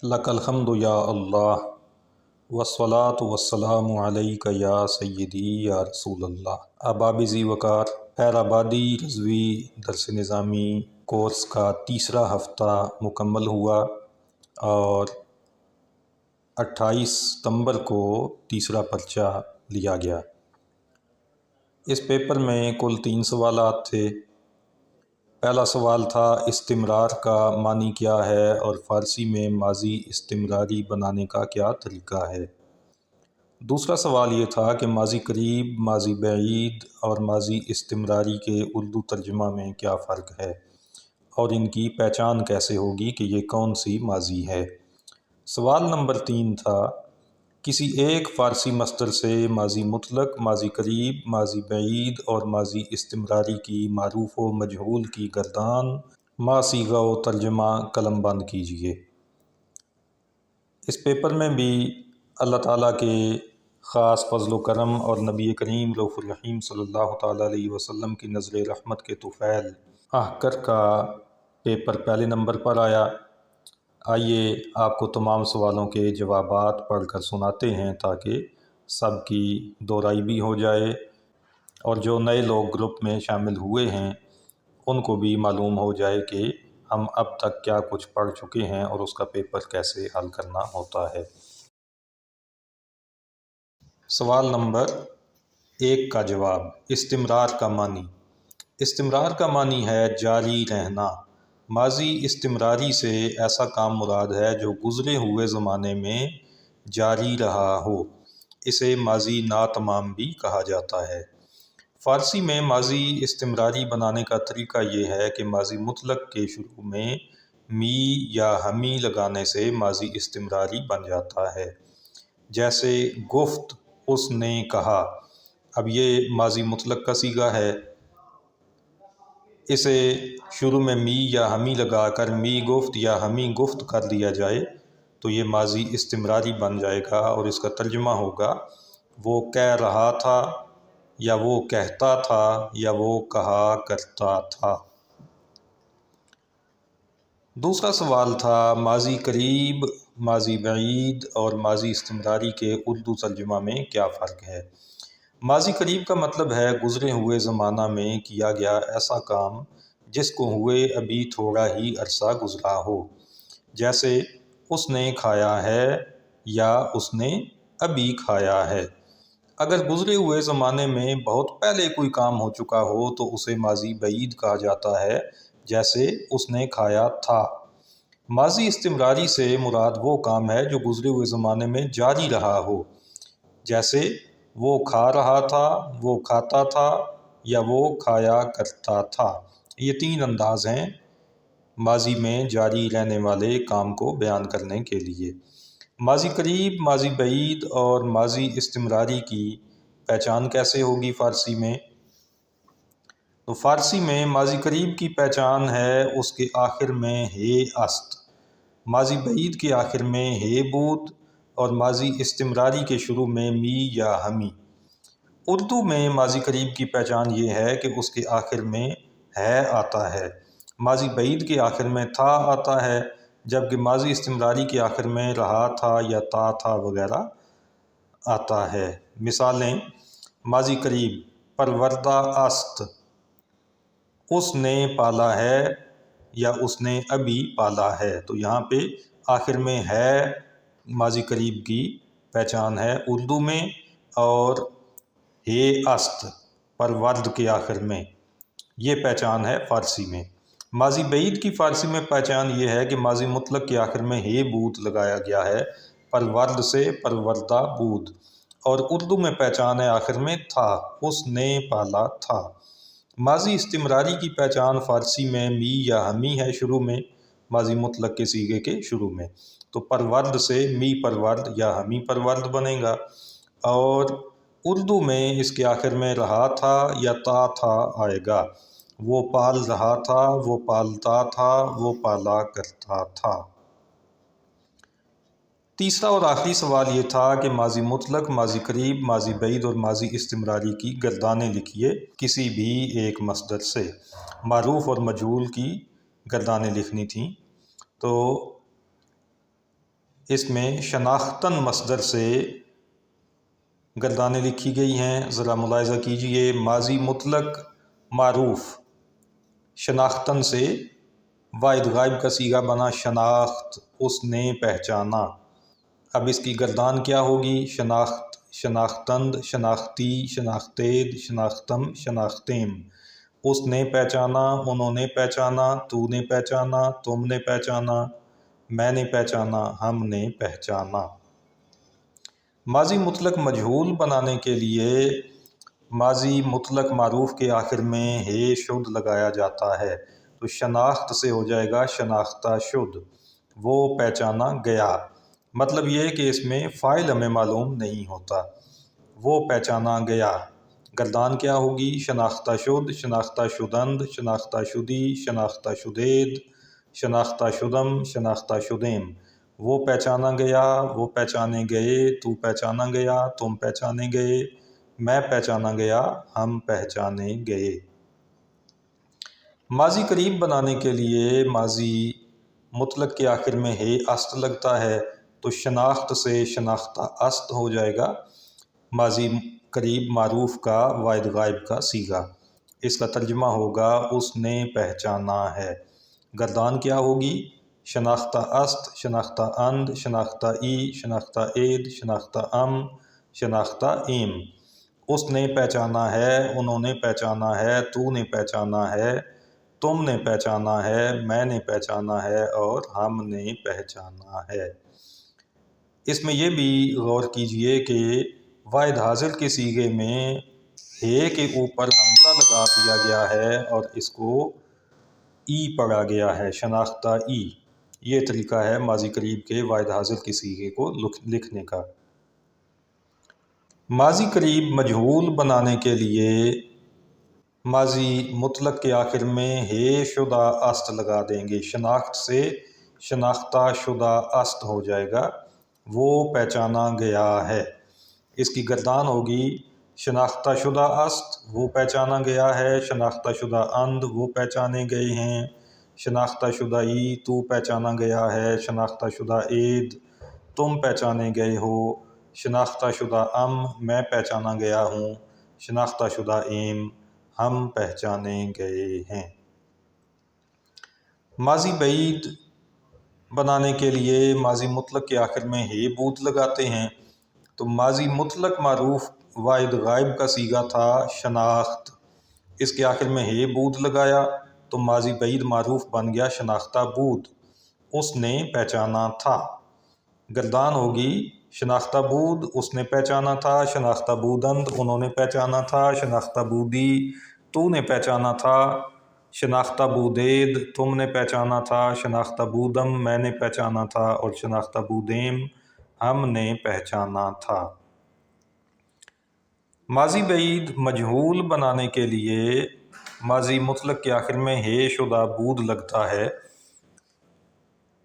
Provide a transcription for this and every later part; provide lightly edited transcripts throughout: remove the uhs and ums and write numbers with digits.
لک الحمد یا اللہ والصلاة والسلام علیک یا سیدی یا رسول اللہ۔ احباب ذی وقار، خیر آبادی رضوی درس نظامی کورس کا تیسرا ہفتہ مکمل ہوا اور 28 ستمبر کو تیسرا پرچہ لیا گیا۔ اس پیپر میں کل 3 سوالات تھے۔ پہلا سوال تھا استمرار کا معنی کیا ہے اور فارسی میں ماضی استمراری بنانے کا کیا طریقہ ہے۔ دوسرا سوال یہ تھا کہ ماضی قریب، ماضی بعید اور ماضی استمراری کے اردو ترجمہ میں کیا فرق ہے اور ان کی پہچان کیسے ہوگی کہ یہ کون سی ماضی ہے۔ سوال نمبر 3 تھا کسی ایک فارسی مصدر سے ماضی مطلق، ماضی قریب، ماضی بعید اور ماضی استمراری کی معروف و مجہول کی گردان ما صیغہ و ترجمہ قلم بند کیجیے۔ اس پیپر میں بھی اللہ تعالیٰ کے خاص فضل و کرم اور نبی کریم رؤوف الرحیم صلی اللہ تعالیٰ علیہ وسلم کی نظر رحمت کے طفیل احقر کا پیپر پہلے نمبر پر آیا۔ آئیے آپ کو تمام سوالوں کے جوابات پڑھ کر سناتے ہیں تاکہ سب کی دو رائے بھی ہو جائے اور جو نئے لوگ گروپ میں شامل ہوئے ہیں ان کو بھی معلوم ہو جائے کہ ہم اب تک کیا کچھ پڑھ چکے ہیں اور اس کا پیپر کیسے حل کرنا ہوتا ہے۔ سوال نمبر 1 کا جواب، استمرار کا معنی۔ استمرار کا معنی ہے جاری رہنا۔ ماضی استمراری سے ایسا کام مراد ہے جو گزرے ہوئے زمانے میں جاری رہا ہو۔ اسے ماضی ناتمام بھی کہا جاتا ہے۔ فارسی میں ماضی استمراری بنانے کا طریقہ یہ ہے کہ ماضی مطلق کے شروع میں می یا ہمی لگانے سے ماضی استمراری بن جاتا ہے۔ جیسے گفت اس نے کہا، اب یہ ماضی مطلق کا صیغہ ہے، اسے شروع میں می یا ہمی لگا کر می گفت یا ہمی گفت کر دیا جائے تو یہ ماضی استمراری بن جائے گا اور اس کا ترجمہ ہوگا وہ کہہ رہا تھا یا وہ کہتا تھا یا وہ کہا کرتا تھا۔ دوسرا سوال تھا ماضی قریب، ماضی بعید اور ماضی استمراری کے اردو ترجمہ میں کیا فرق ہے۔ ماضی قریب کا مطلب ہے گزرے ہوئے زمانہ میں کیا گیا ایسا کام جس کو ہوئے ابھی تھوڑا ہی عرصہ گزرا ہو۔ جیسے اس نے کھایا ہے یا اس نے ابھی کھایا ہے۔ اگر گزرے ہوئے زمانے میں بہت پہلے کوئی کام ہو چکا ہو تو اسے ماضی بعید کہا جاتا ہے، جیسے اس نے کھایا تھا۔ ماضی استمراری سے مراد وہ کام ہے جو گزرے ہوئے زمانے میں جاری رہا ہو، جیسے وہ کھا رہا تھا، وہ کھاتا تھا یا وہ کھایا کرتا تھا۔ یہ 3 انداز ہیں ماضی میں جاری رہنے والے کام کو بیان کرنے کے لیے۔ ماضی قریب، ماضی بعید اور ماضی استمراری کی پہچان کیسے ہوگی فارسی میں؟ تو فارسی میں ماضی قریب کی پہچان ہے اس کے آخر میں ہے است، ماضی بعید کے آخر میں ہے بود اور ماضی استمراری کے شروع میں می یا ہمی۔ اردو میں ماضی قریب کی پہچان یہ ہے کہ اس کے آخر میں ہے آتا ہے، ماضی بعید کے آخر میں تھا آتا ہے، جبکہ ماضی استمراری کے آخر میں رہا تھا یا تا تھا وغیرہ آتا ہے۔ مثالیں: ماضی قریب، پروردہ است، اس نے پالا ہے یا اس نے ابھی پالا ہے۔ تو یہاں پہ آخر میں ہے ماضی قریب کی پہچان ہے اردو میں، اور ہے است پرورد کے آخر میں، یہ پہچان ہے فارسی میں۔ ماضی بعید کی فارسی میں پہچان یہ ہے کہ ماضی مطلق کے آخر میں ہے بود لگایا گیا ہے پرورد سے پروردہ بود، اور اردو میں پہچان ہے آخر میں تھا، اس نے پالا تھا۔ ماضی استمراری کی پہچان فارسی میں می یا ہمی ہے شروع میں، ماضی مطلق کے صیغے کے شروع میں، تو پرورد سے می پرورد یا ہمی پرورد بنے گا، اور اردو میں اس کے آخر میں رہا تھا یا تا تھا آئے گا، وہ پال رہا تھا، وہ پالتا تھا، وہ پالا کرتا تھا۔ تیسرا اور آخری سوال یہ تھا کہ ماضی مطلق، ماضی قریب، ماضی بعید اور ماضی استمراری کی گردانیں لکھیے کسی بھی ایک مصدر سے۔ معروف اور مجہول کی گردانیں لکھنی تھیں۔ تو اس میں شناختن مصدر سے گردانیں لکھی گئی ہیں۔ ذرا ملاحظہ کیجئے، ماضی مطلق معروف شناختن سے واحد غائب کا صیغہ بنا شناخت، اس نے پہچانا۔ اب اس کی گردان کیا ہوگی؟ شناخت، شناختند، شناختی، شناختید، شناختم، شناختیم۔ اس نے پہچانا، انہوں نے پہچانا، تو نے پہچانا، تم نے پہچانا، میں نے پہچانا، ہم نے پہچانا۔ ماضی مطلق مجہول بنانے کے لیے ماضی مطلق معروف کے آخر میں ہے شد لگایا جاتا ہے، تو شناخت سے ہو جائے گا شناختہ شد، وہ پہچانا گیا۔ مطلب یہ کہ اس میں فاعل ہمیں معلوم نہیں ہوتا، وہ پہچانا گیا۔ گردان کیا ہوگی؟ شناختہ شد، شناختہ شدند، شناختہ شدی، شناختہ شدید، شناختہ شدم، شناختہ شدیم۔ وہ پہچانا گیا، وہ پہچانے گئے، تو پہچانا گیا، تم پہچانے گئے، میں پہچانا گیا، ہم پہچانے گئے۔ ماضی قریب بنانے کے لیے ماضی مطلق کے آخر میں ہے است لگتا ہے، تو شناخت سے شناختہ است ہو جائے گا ماضی قریب معروف کا واحد غائب کا صیغہ۔ اس کا ترجمہ ہوگا اس نے پہچانا ہے۔ گردان کیا ہوگی؟ شناختہ است، شناختہ اند، شناختہ ای، شناختہ اید، شناختہ ام، شناختہ ایم۔ اس نے پہچانا ہے، انہوں نے پہچانا ہے، تو نے پہچانا ہے، تم نے پہچانا ہے، میں نے پہچانا ہے، اور ہم نے پہچانا ہے۔ اس میں یہ بھی غور کیجئے کہ واحد حاضر کے صیغے میں ہے کے اوپر حمزہ لگا دیا گیا ہے اور اس کو ای پڑھا گیا ہے، شناختہ ای۔ یہ طریقہ ہے ماضی قریب کے واحد حاضر کے صیغے کو لکھنے کا۔ ماضی قریب مجہول بنانے کے لیے ماضی مطلق کے آخر میں ہے شدہ است لگا دیں گے، شناخت سے شناختہ شدہ است ہو جائے گا، وہ پہچانا گیا ہے۔ اس کی گردان ہوگی شناختہ شدہ است، وہ پہچانا گیا ہے، شناختہ شدہ اند، وہ پہچانے گئے ہیں، شناختہ شدہ ای، تو پہچانا گیا ہے، شناختہ شدہ اید، تم پہچانے گئے ہو، شناختہ شدہ ام، میں پہچانا گیا ہوں، شناختہ شدہ ایم، ہم پہچانے گئے ہیں۔ ماضی بعید بنانے کے لیے ماضی مطلق کے آخر میں ہے بود لگاتے ہیں، تو ماضی مطلق معروف واحد غائب کا صیغہ تھا شناخت، اس کے آخر میں ہے بود لگایا تو ماضی بعید معروف بن گیا شناختہ بود، اس نے پہچانا تھا۔ گردان ہوگی شناختہ بود، اس نے پہچانا تھا، شناختہ بودند، انہوں نے پہچانا تھا، شناختہ بودی، تو نے پہچانا تھا، شناختہ بودید، تم نے پہچانا تھا، شناختہ بودم، میں نے پہچانا تھا، اور شناختہ بودیم، ہم نے پہچانا تھا۔ ماضی بعید مجہول بنانے کے لیے ماضی مطلق کے آخر میں ہے شدہ بود لگتا ہے،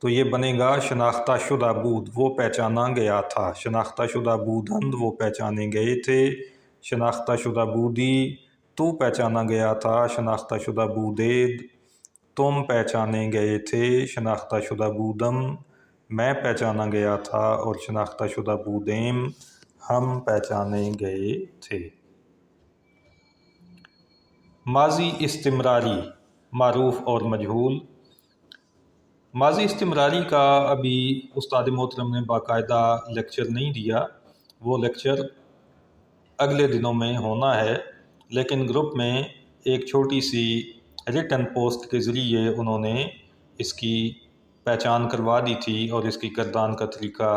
تو یہ بنے گا شناختہ شدہ بود، وہ پہچانا گیا تھا، شناختہ شدہ بودند، وہ پہچانے گئے تھے، شناختہ شدہ بودی، تو پہچانا گیا تھا، شناختہ شدہ بودید، تم پہچانے گئے تھے، شناختہ شدہ بودم، میں پہچانا گیا تھا، اور شناختہ شدہ بودیم، ہم پہچانے گئے تھے۔ ماضی استمراری معروف اور مجہول۔ ماضی استمراری کا ابھی استاد محترم نے باقاعدہ لیکچر نہیں دیا، وہ لیکچر اگلے دنوں میں ہونا ہے، لیکن گروپ میں ایک چھوٹی سی ریٹن پوسٹ کے ذریعے انہوں نے اس کی پہچان کروا دی تھی اور اس کی گردان کا طریقہ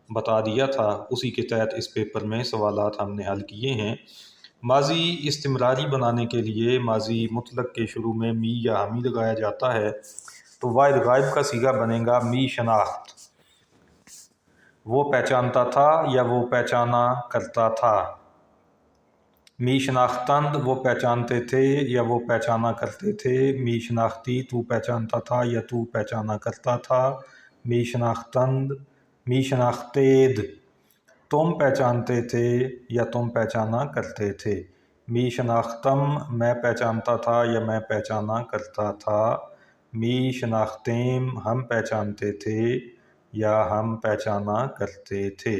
بتا دیا تھا، اسی کے تحت اس پیپر میں سوالات ہم نے حل کیے ہیں۔ ماضی استمراری بنانے کے لیے ماضی مطلق کے شروع میں می یا ہمی لگایا جاتا ہے، تو واحد غائب کا صیغہ بنے گا می شناخت، وہ پہچانتا تھا یا وہ پہچانا کرتا تھا، می شناختند، وہ پہچانتے تھے یا وہ پہچانا کرتے تھے، می شناختی، تو پہچانتا تھا یا تو پہچانا کرتا تھا، می شناختند، می شناختید، تم پہچانتے تھے یا تم پہچانا کرتے تھے، می شناختم، میں پہچانتا تھا یا میں پہچانا کرتا تھا، می شناختیم، ہم پہچانتے تھے یا ہم پہچانا کرتے تھے۔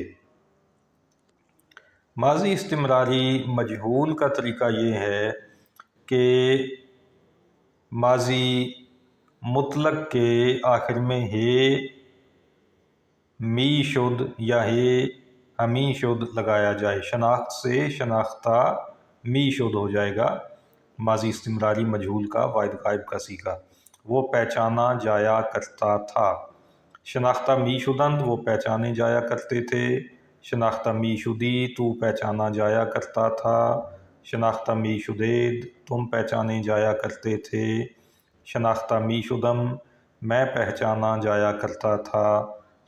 ماضی استمراری مجہول کا طریقہ یہ ہے کہ ماضی مطلق کے آخر میں ہے می شد یا ہے ہمی شد لگایا جائے، شناخت سے شناختہ می شد ہو جائے گا۔ ماضی استمراری مجہول کا واحد غائب کا صیغہ۔ وہ پہچانا جایا کرتا تھا، شناختہ می شدند وہ پہچانے جایا کرتے تھے، شناختہ می شدی تو پہچانا جایا کرتا تھا، شناختہ می شدید تم پہچانے جایا کرتے تھے، شناختہ می شدم میں پہچانا جایا کرتا تھا،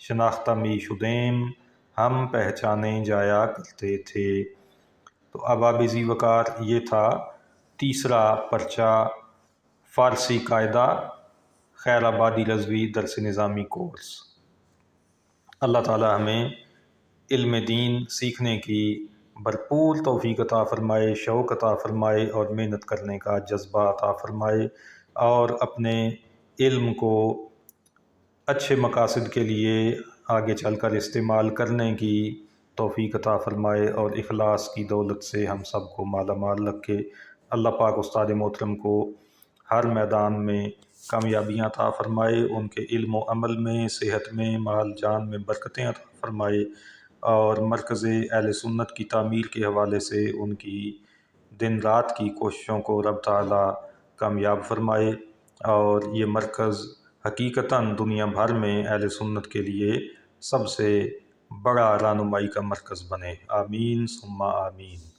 شناختہ می شدیم ہم پہچانے جایا کرتے تھے۔ تو ابواب ذی وقار یہ تھا تیسرا پرچہ فارسی قاعدہ خیر آبادی رضوی درس نظامی کورس۔ اللہ تعالی ہمیں علم دین سیکھنے کی بھرپور توفیق عطا فرمائے، شوق عطا فرمائے اور محنت کرنے کا جذبہ عطا فرمائے، اور اپنے علم کو اچھے مقاصد کے لیے آگے چل کر استعمال کرنے کی توفیق عطا فرمائے، اور اخلاص کی دولت سے ہم سب کو مالا مال رکھے۔ اللہ پاک استاد محترم کو ہر میدان میں کامیابیاں عطا فرمائے، ان کے علم و عمل میں، صحت میں، مال جان میں برکتیں عطا فرمائے، اور مرکز اہل سنت کی تعمیر کے حوالے سے ان کی دن رات کی کوششوں کو رب تعالی کامیاب فرمائے، اور یہ مرکز حقیقتاً دنیا بھر میں اہل سنت کے لیے سب سے بڑا رہنمائی کا مرکز بنے۔ آمین ثم آمین۔